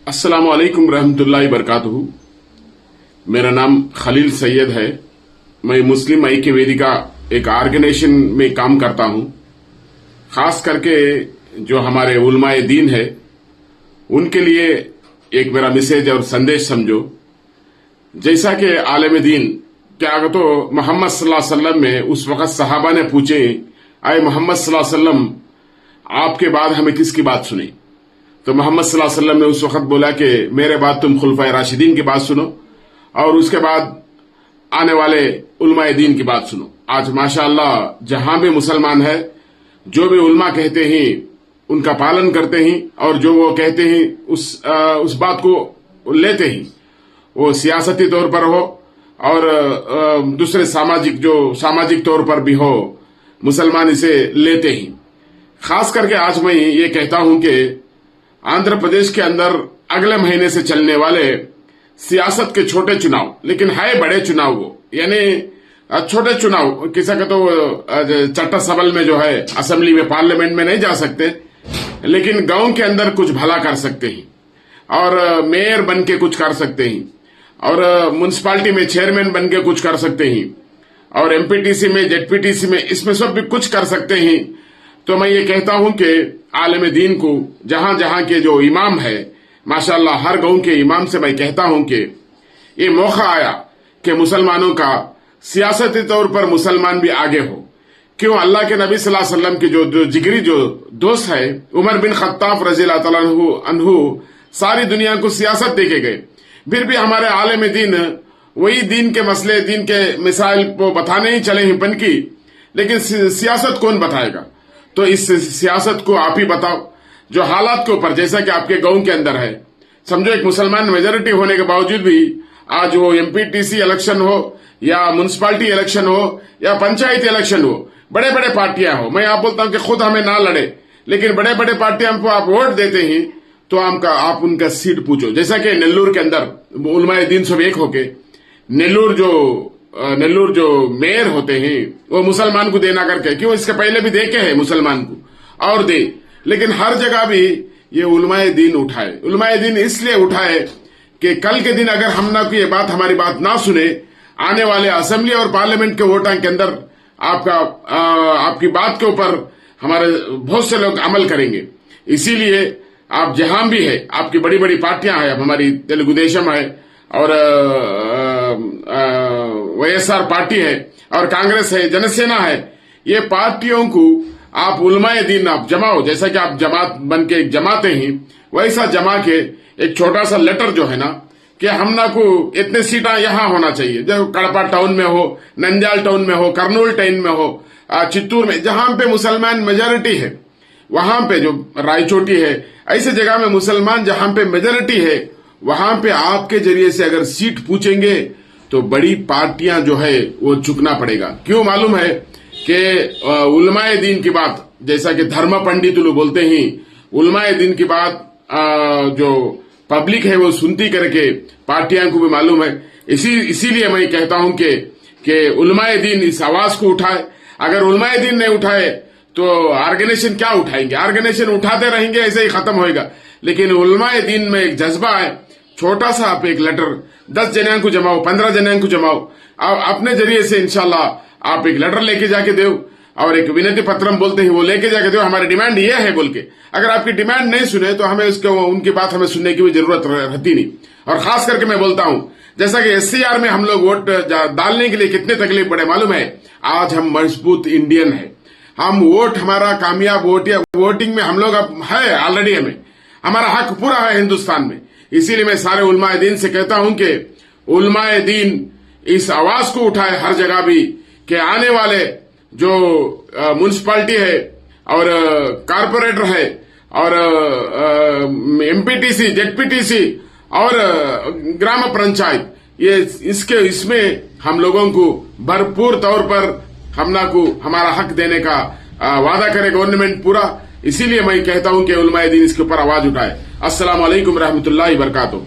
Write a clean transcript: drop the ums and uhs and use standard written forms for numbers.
अस्सलाम वालेकुम रहमतुल्लाहि बरकातुहू। मेरा नाम खलील सैयद है। मैं मुस्लिम ऐक्य वेदिका एक ऑर्गेनाइजेशन में काम करता हूं। खास करके जो हमारे उलमाए दीन है उनके लिए एक मेरा मैसेज और संदेश समझो। जैसा कि आलम दीन क्या तो मोहम्मद सल्लल्लाहु अलैहि वसल्लम में उस वक्त सहाबा ने पूछे, आए मोहम्मद सल्लल्लाहु अलैहि वसल्लम आपके बाद हमें किसकी बात सुने? तो मोहम्मद सल्लल्लाहु अलैहि वसल्लम ने उस वक्त बोला कि मेरे बाद तुम खुलफाए राशिदीन की बात सुनो और उसके बाद आने वाले उलमाए दीन की बात सुनो। आज माशाअल्लाह जहां भी मुसलमान है, जो भी उलमा कहते हैं उनका पालन करते हैं और जो वो कहते हैं उस बात को लेते हैं। वो सियासती तौर पर हो और दूसरे सामाजिक तौर पर भी हो, मुसलमान इसे लेते हैं। खास करके आज मैं ये कहता हूं कि आंध्र प्रदेश के अंदर अगले महीने से चलने वाले सियासत के छोटे चुनाव, लेकिन है बड़े चुनाव, वो यानी छोटे चुनाव किसी का तो चट्टा सबल में जो है असेंबली में पार्लियामेंट में नहीं जा सकते, लेकिन गांव के अंदर कुछ भला कर सकते हैं और मेयर बन के कुछ कर सकते हैं और म्युनिसिपालिटी में चेयरमैन बन के कुछ कर सकते हैं और एमपीटीसी में जेडपीटीसी में इसमें सब भी कुछ कर सकते हैं। तो मैं ये कहता हूं कि आलम दीन को जहां जहां के जो इमाम है, माशाअल्लाह हर गांव के इमाम से मैं कहता हूं कि ये मौका आया कि मुसलमानों का सियासती तौर पर मुसलमान भी आगे हो। क्यों? अल्लाह के नबी सल्लल्लाहु अलैहि वसल्लम की जो जिगरी जो दोस्त है उमर बिन खत्ताब रज़ियल्लाहु तआला अन्हु सारी दुनिया को सियासत देके गए, फिर भी हमारे आलम दीन वही दीन के मसले, दीन के मिसाइल को बताने ही चले हैं पनकी, लेकिन सियासत कौन बताएगा? तो इस सियासत को आप ही बताओ जो हालात के ऊपर, जैसा कि आपके गांव के अंदर है। समझो एक मुसलमान मेजोरिटी होने के बावजूद भी आज वो एमपीटीसी इलेक्शन हो या म्युनिसिपालिटी इलेक्शन हो या पंचायती इलेक्शन हो, बड़े बड़े पार्टियां हो, मैं आप बोलता हूं कि खुद हमें ना लड़े, लेकिन बड़े बड़े पार्टियां हमको आप वोट देते हैं तो आप उनका सीट पूछो। जैसा कि नेल्लूर के अंदर उलमाए दीन सब एक होके नेल्लूर जो मेयर होते हैं वो मुसलमान को देना करके, क्यों? इसके पहले भी देखे हैं मुसलमान को और दे, लेकिन हर जगह भी ये उलमाए दीन उठाए। उलमाए दीन इसलिए उठाए कि कल के दिन अगर हम ना की ये बात हमारी बात ना सुने, आने वाले असेंबली और पार्लियामेंट के वोटां के अंदर आपकी बात के ऊपर हमारे बहुत से लोग अमल करेंगे। इसीलिए आप जहां भी है, आपकी बड़ी बड़ी पार्टियां हैं, हमारी तेलुगु देशम है और वाईएसआर पार्टी है और कांग्रेस है, जनसेना है, ये पार्टियों को आप उलमाए दीन आप जमाओ। जैसा कि आप जमात बन के जमाते हैं, वैसा जमा के एक छोटा सा लेटर जो है ना कि हम ना को इतने सीटा यहां होना चाहिए, जो कड़पा टाउन में हो, नंद्याल टाउन में हो, कर्नूल टाउन में हो, चित्तूर में, जहां पे मुसलमान मेजोरिटी है, वहां पे जो रायचोटी है, ऐसे जगह में मुसलमान जहां पे मेजोरिटी है, वहां पे आपके जरिए से अगर सीट पूछेंगे तो बड़ी पार्टियां जो है वो झुकना पड़ेगा। क्यों? मालूम है कि उलमाए दीन की बात, जैसा कि धर्म पंडित लोग बोलते हैं, उलमाए दीन की बात जो पब्लिक है वो सुनती करके पार्टियां को भी मालूम है। इसीलिए मैं कहता हूं कि उलमाए दीन इस आवाज को उठाए। अगर उलमाए दीन नहीं उठाए तो ऑर्गेनाइजेशन क्या उठाएंगे? ऑर्गेनाइजेशन उठाते रहेंगे, ऐसे ही खत्म होएगा। लेकिन उलमाए दीन में एक जज्बा है, छोटा सा आप एक लेटर 10 जने को जमाओ, 15 जने को जमाओ, अपने जरिए से इंशाल्लाह आप एक लेटर लेके जाके दो और एक विनती पत्रम बोलते हैं वो लेके जाके दो, हमारी डिमांड ये है बोल के। अगर आपकी डिमांड नहीं सुने तो हमें उनकी बात हमें सुनने की भी जरूरत रहती नहीं। और खास करके मैं बोलता हूं, जैसा कि एससीआर में हम लोग वोट डालने के लिए कितने तकलीफ पड़े मालूम है? आज हम मजबूत इंडियन है, हम वोट हमारा कामयाब वोटिंग में हम लोग अब है ऑलरेडी, हमारा हक पूरा है हिंदुस्तान में। इसीलिए मैं सारे उलमाए दीन से कहता हूं कि उलमाए दीन इस आवाज को उठाए हर जगह भी कि आने वाले जो म्युनिसिपालिटी है और कारपोरेटर है और एमपीटीसी, जेडपीटीसी और ग्राम पंचायत, ये इसमें हम लोगों को भरपूर तौर पर हमारा हक देने का वादा करे गवर्नमेंट पूरा। इसीलिए मैं कहता हूं कि उलमाए दीन इसके ऊपर आवाज उठाए। अस्सलाम वालेकुम रहमतुल्लाहि बरकातुहू।